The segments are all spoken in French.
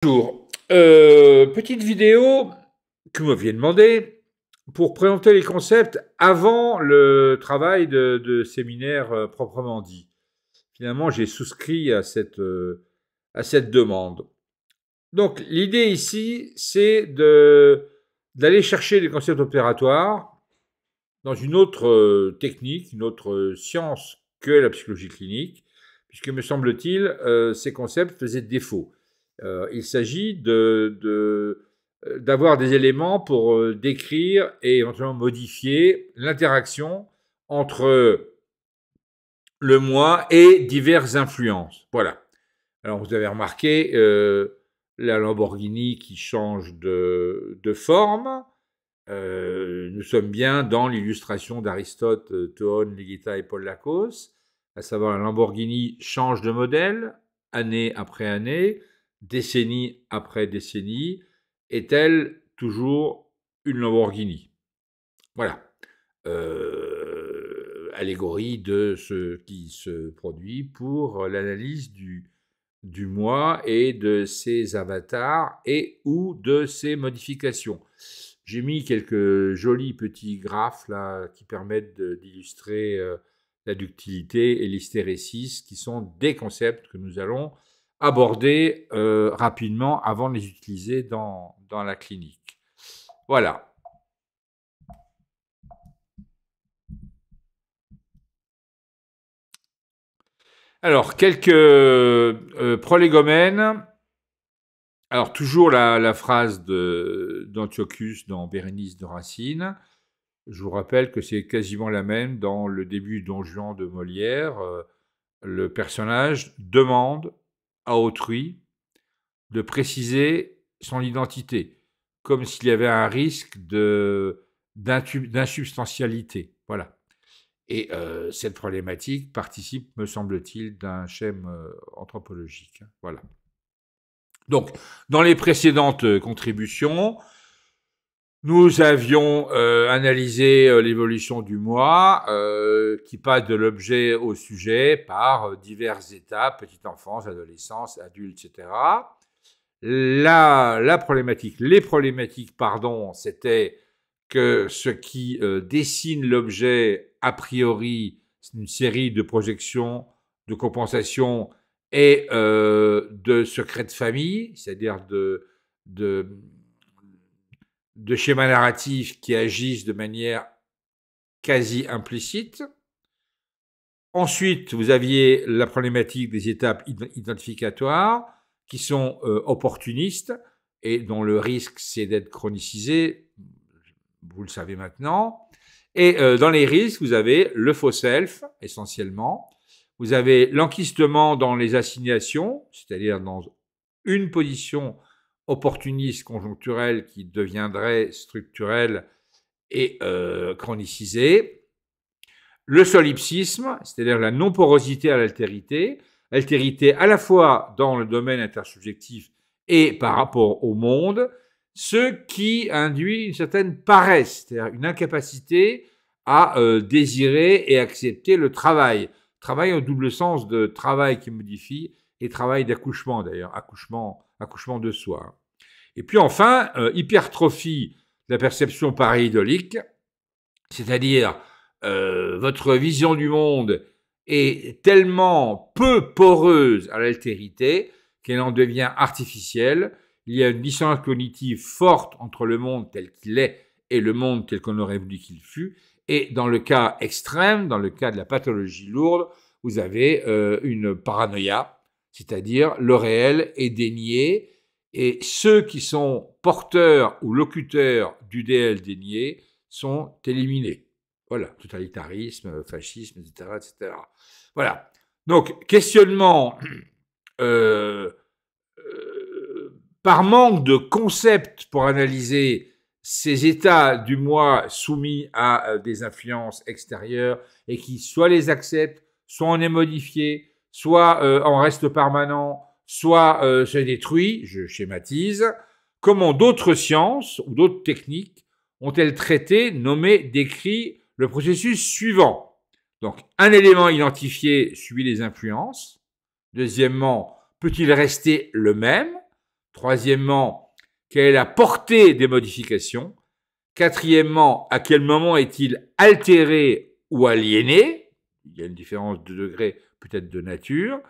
Bonjour, petite vidéo que vous m'aviez demandé pour présenter les concepts avant le travail de séminaire proprement dit. Finalement, j'ai souscrit à cette demande. Donc, l'idée ici, c'est d'aller chercher les concepts opératoires dans une autre technique, une autre science que la psychologie clinique, puisque, me semble-t-il, ces concepts faisaient défaut. Il s'agit d'avoir des éléments pour décrire et éventuellement modifier l'interaction entre le moi et diverses influences. Voilà. Alors, vous avez remarqué la Lamborghini qui change de forme. Nous sommes bien dans l'illustration d'Aristote, Toon, Ligeta et Paul Lacoste, à savoir la Lamborghini change de modèle année après année, décennie après décennie. Est-elle toujours une Lamborghini? Voilà. Allégorie de ce qui se produit pour l'analyse du moi et de ses avatars et ou de ses modifications. J'ai mis quelques jolis petits graphes là qui permettent d'illustrer la ductilité et l'hystérésis, qui sont des concepts que nous allons aborder rapidement avant de les utiliser dans la clinique. Voilà. Alors, quelques prolégomènes. Alors, toujours la phrase d'Antiochus dans Bérénice de Racine. Je vous rappelle que c'est quasiment la même dans le début Don Juan de Molière. Le personnage demande à autrui de préciser son identité, comme s'il y avait un risque d'insubstantialité. Voilà. Et cette problématique participe, me semble-t-il, d'un schème anthropologique. Voilà. Donc, dans les précédentes contributions, nous avions analysé l'évolution du moi, qui passe de l'objet au sujet par diverses étapes, petite enfance, adolescence, adulte, etc. Les problématiques, c'était que ce qui dessine l'objet, a priori, c'est une série de projections, de compensations et de secrets de famille, c'est-à-dire de schémas narratifs qui agissent de manière quasi implicite. Ensuite, vous aviez la problématique des étapes identificatoires qui sont opportunistes et dont le risque, c'est d'être chronicisé. Vous le savez maintenant. Et dans les risques, vous avez le faux self, essentiellement. Vous avez l'enquistement dans les assignations, c'est-à-dire dans une position opportuniste conjoncturelle qui deviendrait structurelle et chronicisée. Le solipsisme, c'est-à-dire la non-porosité à l'altérité, altérité à la fois dans le domaine intersubjectif et par rapport au monde, ce qui induit une certaine paresse, c'est-à-dire une incapacité à désirer et accepter le travail. Travail au double sens de travail qui modifie et travail d'accouchement d'ailleurs, accouchement de soi. Et puis enfin, hypertrophie de la perception pareidolique, c'est-à-dire votre vision du monde est tellement peu poreuse à l'altérité qu'elle en devient artificielle. Il y a une dissonance cognitive forte entre le monde tel qu'il est et le monde tel qu'on aurait voulu qu'il fût. Et dans le cas extrême, dans le cas de la pathologie lourde, vous avez une paranoïa, c'est-à-dire le réel est dénié et ceux qui sont porteurs ou locuteurs du DL dénié sont éliminés. Voilà, totalitarisme, fascisme, etc., etc. Voilà. Donc, questionnement par manque de concepts pour analyser ces états du moi soumis à des influences extérieures et qui soit les acceptent, soit en est modifié, soit en reste permanent, soit se détruit, je schématise. Comment d'autres sciences ou d'autres techniques ont-elles traité, nommé, décrit le processus suivant? Donc, un élément identifié subit les influences. Deuxièmement, peut-il rester le même? Troisièmement, quelle est la portée des modifications? Quatrièmement, à quel moment est-il altéré ou aliéné? Il y a une différence de degré, peut-être de nature.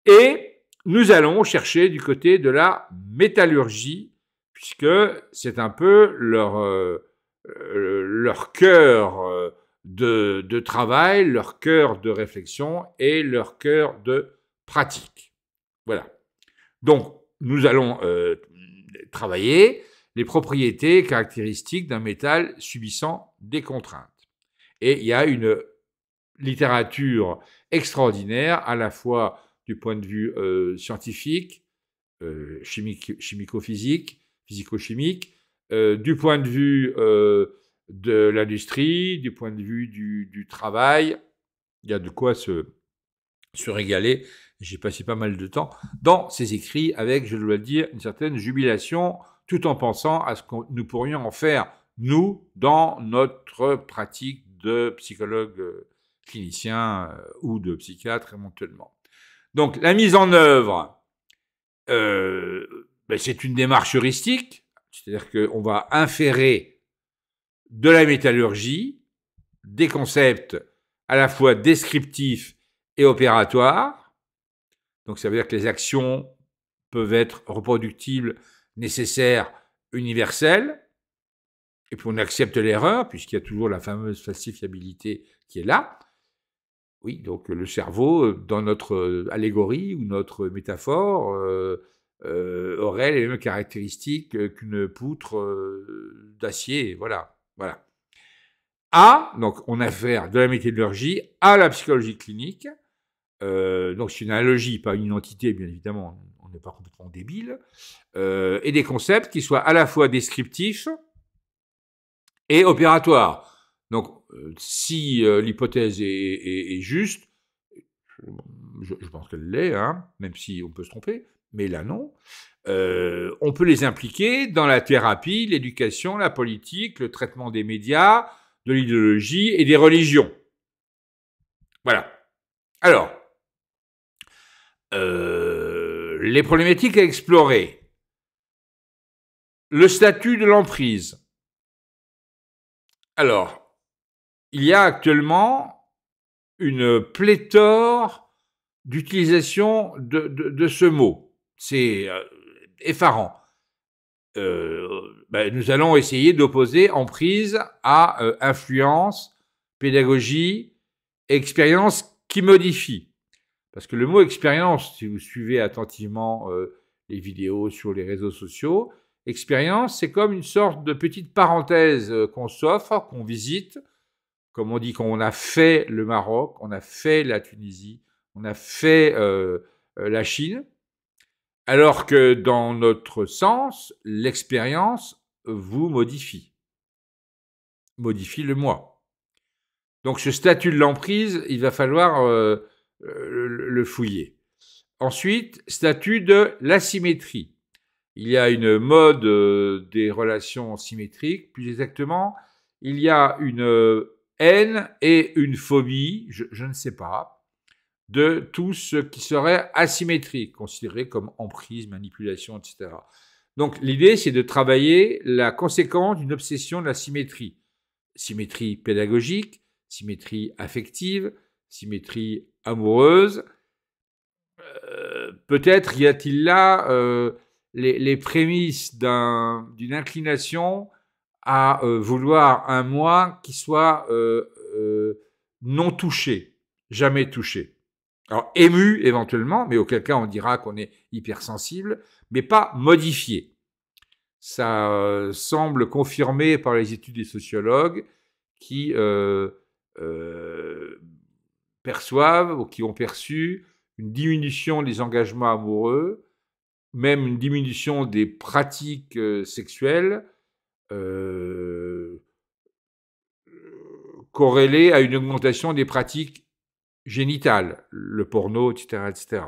Et nous allons chercher du côté de la métallurgie, puisque c'est un peu leur cœur de travail, leur cœur de réflexion et leur cœur de pratique. Voilà. Donc, nous allons travailler les propriétés caractéristiques d'un métal subissant des contraintes. Et il y a une littérature extraordinaire, à la fois du point de vue scientifique, chimico-physique, physico-chimique, du point de vue de l'industrie, du point de vue du travail. Il y a de quoi se régaler. J'ai passé pas mal de temps dans ces écrits avec, je dois le dire, une certaine jubilation, tout en pensant à ce que nous pourrions en faire, nous, dans notre pratique de psychologue clinicien ou de psychiatre éventuellement. Donc, la mise en œuvre, c'est une démarche heuristique, c'est-à-dire qu'on va inférer de la métallurgie des concepts à la fois descriptifs et opératoires. Donc, ça veut dire que les actions peuvent être reproductibles, nécessaires, universelles. Et puis, on accepte l'erreur, puisqu'il y a toujours la fameuse falsifiabilité qui est là. Oui, donc le cerveau, dans notre allégorie ou notre métaphore, aurait les mêmes caractéristiques qu'une poutre d'acier. Voilà. Donc on a affaire de la métallurgie à la psychologie clinique. Donc c'est une analogie, pas une identité, bien évidemment, on n'est pas complètement débile. Et des concepts qui soient à la fois descriptifs et opératoires. Donc, si l'hypothèse est juste, je pense qu'elle l'est, même si on peut se tromper, mais là non, on peut les impliquer dans la thérapie, l'éducation, la politique, le traitement des médias, de l'idéologie et des religions. Voilà. Alors, les problématiques à explorer. Le statut de l'emprise. Alors, il y a actuellement une pléthore d'utilisation de ce mot. C'est effarant. Nous allons essayer d'opposer emprise à influence, pédagogie, expérience qui modifie. Parce que le mot expérience, si vous suivez attentivement les vidéos sur les réseaux sociaux, expérience, c'est comme une sorte de petite parenthèse qu'on s'offre, qu'on visite, comme on dit quand on a fait le Maroc, on a fait la Tunisie, on a fait la Chine, alors que dans notre sens, l'expérience vous modifie le moi. Donc ce statut de l'emprise, il va falloir le fouiller. Ensuite, statut de l'asymétrie. Il y a une mode des relations symétriques, plus exactement, il y a une haine et une phobie, je ne sais pas, de tout ce qui serait asymétrique, considéré comme emprise, manipulation, etc. Donc l'idée, c'est de travailler la conséquence d'une obsession de la symétrie. Symétrie pédagogique, symétrie affective, symétrie amoureuse. Peut-être y a-t-il là les prémices d'une inclination à vouloir un moi qui soit non touché, jamais touché. Alors ému éventuellement, mais auquel cas on dira qu'on est hypersensible, mais pas modifié. Ça semble confirmé par les études des sociologues qui perçoivent ou qui ont perçu une diminution des engagements amoureux, même une diminution des pratiques sexuelles corrélée à une augmentation des pratiques génitales, le porno, etc., etc.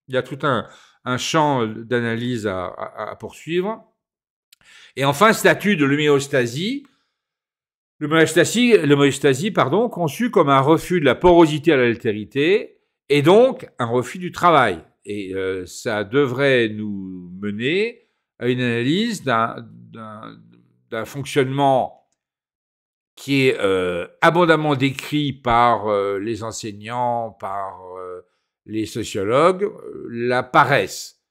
Il y a tout un champ d'analyse à poursuivre. Et enfin, statut de l'homéostasie. L'homéostasie, conçue comme un refus de la porosité à l'altérité et donc un refus du travail. Et ça devrait nous mener à une analyse d'un fonctionnement qui est abondamment décrit par les enseignants, par les sociologues, la paresse.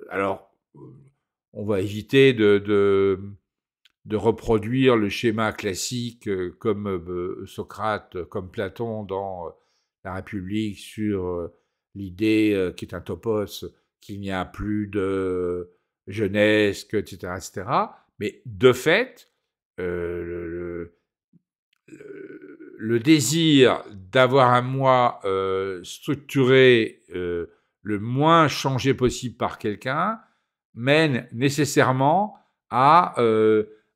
Alors, on va éviter de reproduire le schéma classique comme Socrate, comme Platon dans La République sur l'idée qui est un topos, qu'il n'y a plus de jeunesse, etc., etc. Mais de fait, le désir d'avoir un moi structuré, le moins changé possible par quelqu'un, mène nécessairement à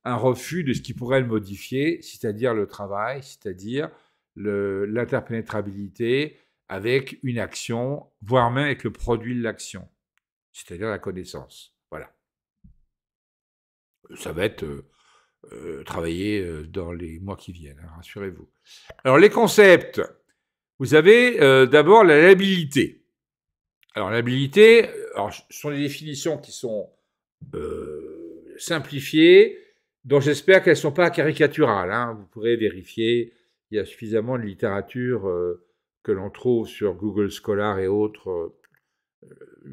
un refus de ce qui pourrait le modifier, c'est-à-dire le travail, c'est-à-dire l'interpénétrabilité avec une action, voire même avec le produit de l'action, c'est-à-dire la connaissance. Voilà. Ça va être travaillé dans les mois qui viennent, hein, rassurez-vous. Alors, les concepts. Vous avez d'abord la labilité. Alors, labilité, ce sont des définitions qui sont simplifiées, dont j'espère qu'elles ne sont pas caricaturales. Hein. Vous pourrez vérifier, il y a suffisamment de littérature que l'on trouve sur Google Scholar et autres.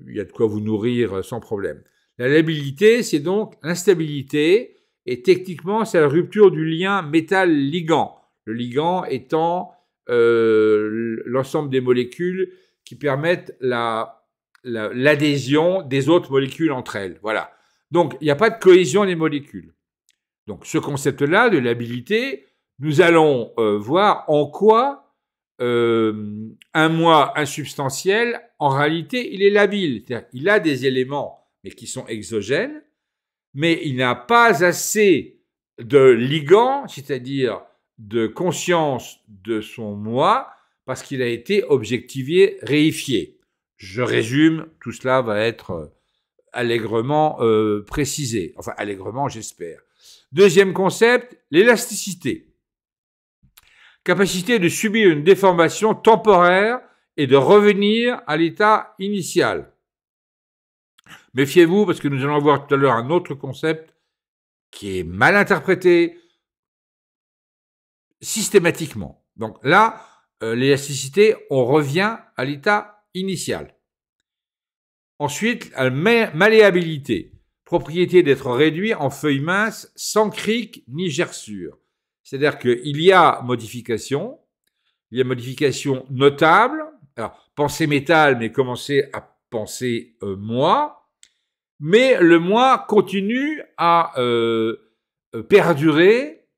Il y a de quoi vous nourrir sans problème. La labilité, c'est donc l'instabilité, et techniquement, c'est la rupture du lien métal-ligand. Le ligand étant l'ensemble des molécules qui permettent l'adhésion des autres molécules entre elles. Voilà. Donc, il n'y a pas de cohésion des molécules. Donc, ce concept-là de labilité, nous allons voir en quoi un moi insubstantiel, en réalité, il est labile. C'est-à-dire, il a des éléments, mais qui sont exogènes, mais il n'a pas assez de ligand, c'est-à-dire de conscience de son moi, parce qu'il a été objectivé, réifié. Je résume, tout cela va être allègrement précisé. Enfin, allègrement, j'espère. Deuxième concept, l'élasticité. Capacité de subir une déformation temporaire et de revenir à l'état initial. Méfiez-vous, parce que nous allons voir tout à l'heure un autre concept qui est mal interprété systématiquement. Donc là, l'élasticité, on revient à l'état initial. Ensuite, la malléabilité, propriété d'être réduit en feuilles minces sans cric ni gerçure. C'est-à-dire qu'il y a modification, notable. Alors, pensez métal, mais commencez à penser moi. Mais le moi continue à perdurer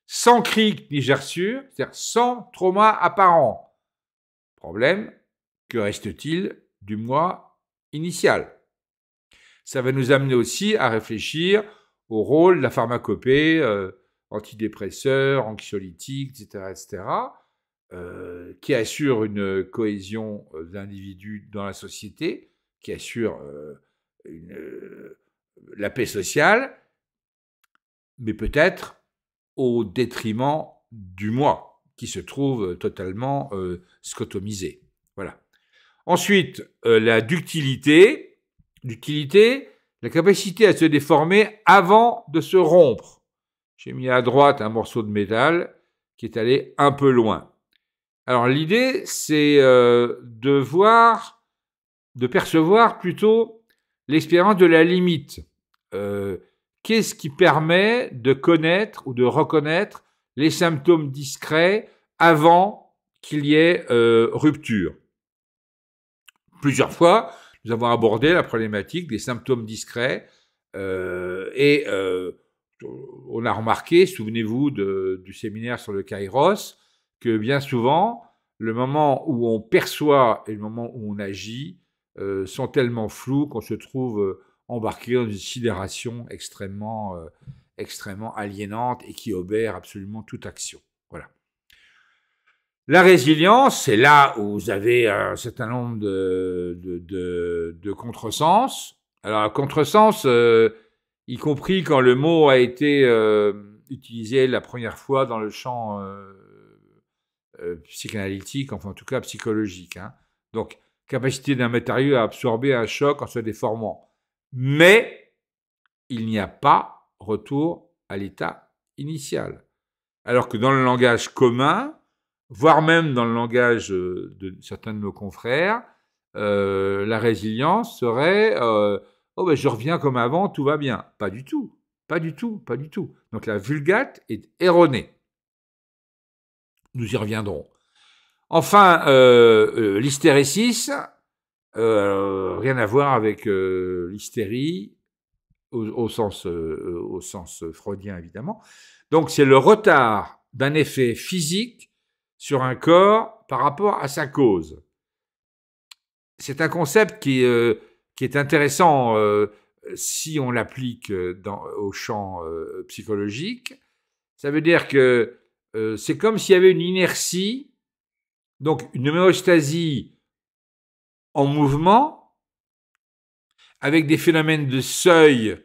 sans cric ni gerçure, c'est-à-dire sans trauma apparent. Problème, que reste-t-il du moi initial? Ça va nous amener aussi à réfléchir au rôle de la pharmacopée, antidépresseurs, anxiolytiques, etc., qui assure une cohésion d'individus dans la société, qui assure la paix sociale, mais peut-être au détriment du moi, qui se trouve totalement scotomisé. Voilà. Ensuite, la ductilité, la capacité à se déformer avant de se rompre. J'ai mis à droite un morceau de métal qui est allé un peu loin. Alors l'idée, c'est de percevoir plutôt l'expérience de la limite. Qu'est-ce qui permet de connaître ou de reconnaître les symptômes discrets avant qu'il y ait rupture? Plusieurs fois, nous avons abordé la problématique des symptômes discrets et on a remarqué, souvenez-vous du séminaire sur le Kairos, que bien souvent, le moment où on perçoit et le moment où on agit sont tellement flous qu'on se trouve embarqué dans une sidération extrêmement aliénante et qui obère absolument toute action. Voilà. La résilience, c'est là où vous avez un certain nombre de contresens. Alors, un contresens, y compris quand le mot a été utilisé la première fois dans le champ psychanalytique, enfin en tout cas psychologique. Hein. Donc, capacité d'un matériau à absorber un choc en se déformant. Mais il n'y a pas retour à l'état initial. Alors que dans le langage commun, voire même dans le langage de certains de nos confrères, la résilience serait oh ben je reviens comme avant, tout va bien. Pas du tout, pas du tout, pas du tout. Donc la vulgate est erronée. Nous y reviendrons. Enfin, l'hystérésis, rien à voir avec l'hystérie au sens freudien évidemment. Donc c'est le retard d'un effet physique sur un corps par rapport à sa cause. C'est un concept qui est intéressant si on l'applique au champ psychologique. Ça veut dire que c'est comme s'il y avait une inertie, donc une homéostasie en mouvement, avec des phénomènes de seuil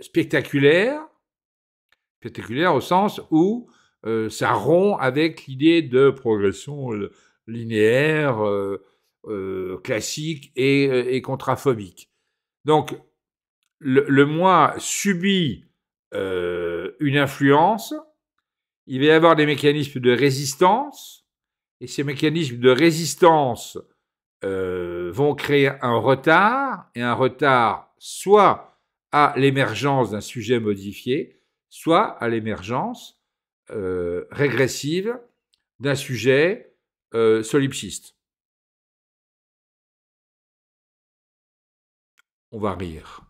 spectaculaires au sens où ça rompt avec l'idée de progression linéaire, classique et contraphobique. Donc, le moi subit une influence, il va y avoir des mécanismes de résistance, et ces mécanismes de résistance vont créer un retard, et un retard soit à l'émergence d'un sujet modifié, soit à l'émergence régressive d'un sujet solipsiste. On va rire.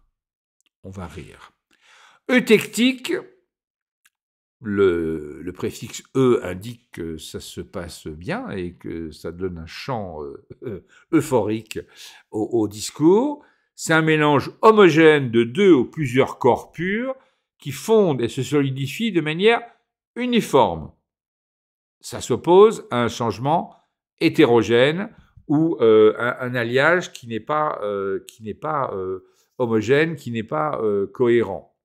Eutectique, le préfixe E indique que ça se passe bien et que ça donne un champ euphorique au discours. C'est un mélange homogène de deux ou plusieurs corps purs qui fondent et se solidifient de manière uniforme. Ça s'oppose à un changement hétérogène ou un alliage qui n'est pas homogène, qui n'est pas cohérent.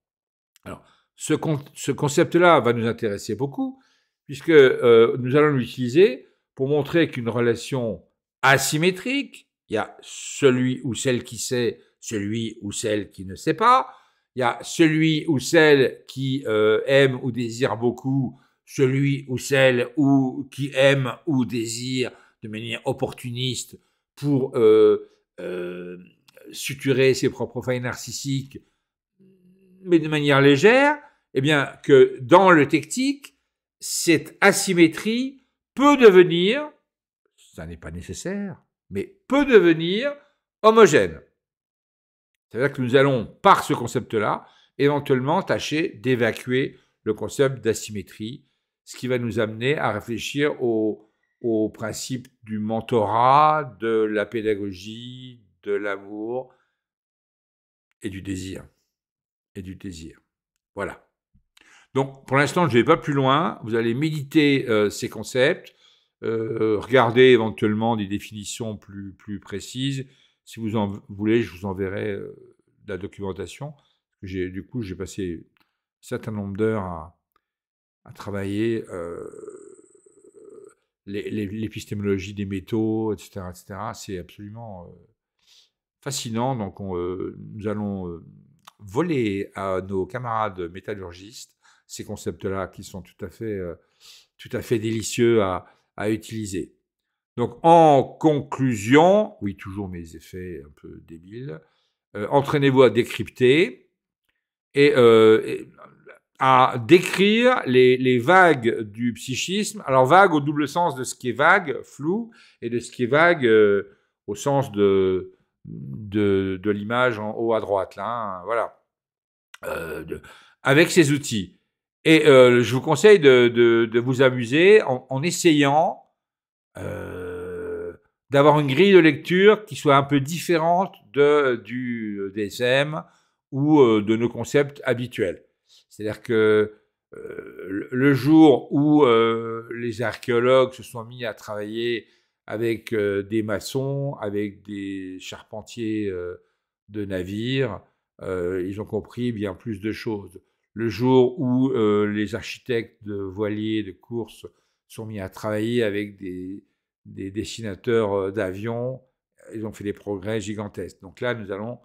Alors, ce concept-là va nous intéresser beaucoup, puisque nous allons l'utiliser pour montrer qu'une relation asymétrique, il y a celui ou celle qui sait, celui ou celle qui ne sait pas, il y a celui ou celle qui aime ou désire beaucoup, celui ou celle qui aime ou désire de manière opportuniste pour suturer ses propres failles narcissiques, mais de manière légère, eh bien, que dans le tectique, cette asymétrie peut devenir, ça n'est pas nécessaire, mais peut devenir homogène. C'est-à-dire que nous allons, par ce concept-là, éventuellement tâcher d'évacuer le concept d'asymétrie, ce qui va nous amener à réfléchir au principe du mentorat, de la pédagogie, de l'amour et du désir. Voilà. Donc, pour l'instant, je ne vais pas plus loin. Vous allez méditer ces concepts, regarder éventuellement des définitions plus précises. Si vous en voulez, je vous enverrai la documentation. Du coup, j'ai passé un certain nombre d'heures à travailler l'épistémologie des métaux, etc. C'est absolument fascinant. Donc, nous allons voler à nos camarades métallurgistes ces concepts-là qui sont tout à fait délicieux à utiliser. Donc, en conclusion, oui, toujours mes effets un peu débiles, entraînez-vous à décrypter et à décrire les vagues du psychisme. Alors, vague au double sens de ce qui est vague, flou, et de ce qui est vague au sens de l'image en haut à droite, là, hein, voilà. Avec ces outils. Et je vous conseille de vous amuser en essayant d'avoir une grille de lecture qui soit un peu différente du DSM ou de nos concepts habituels. C'est-à-dire que le jour où les archéologues se sont mis à travailler avec des maçons, avec des charpentiers de navires, ils ont compris bien plus de choses. Le jour où les architectes de voiliers, de course, sont mis à travailler avec des des dessinateurs d'avions, ils ont fait des progrès gigantesques. Donc là, nous allons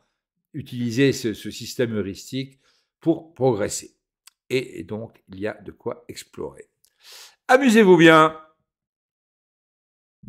utiliser ce système heuristique pour progresser. Et donc, il y a de quoi explorer. Amusez-vous bien!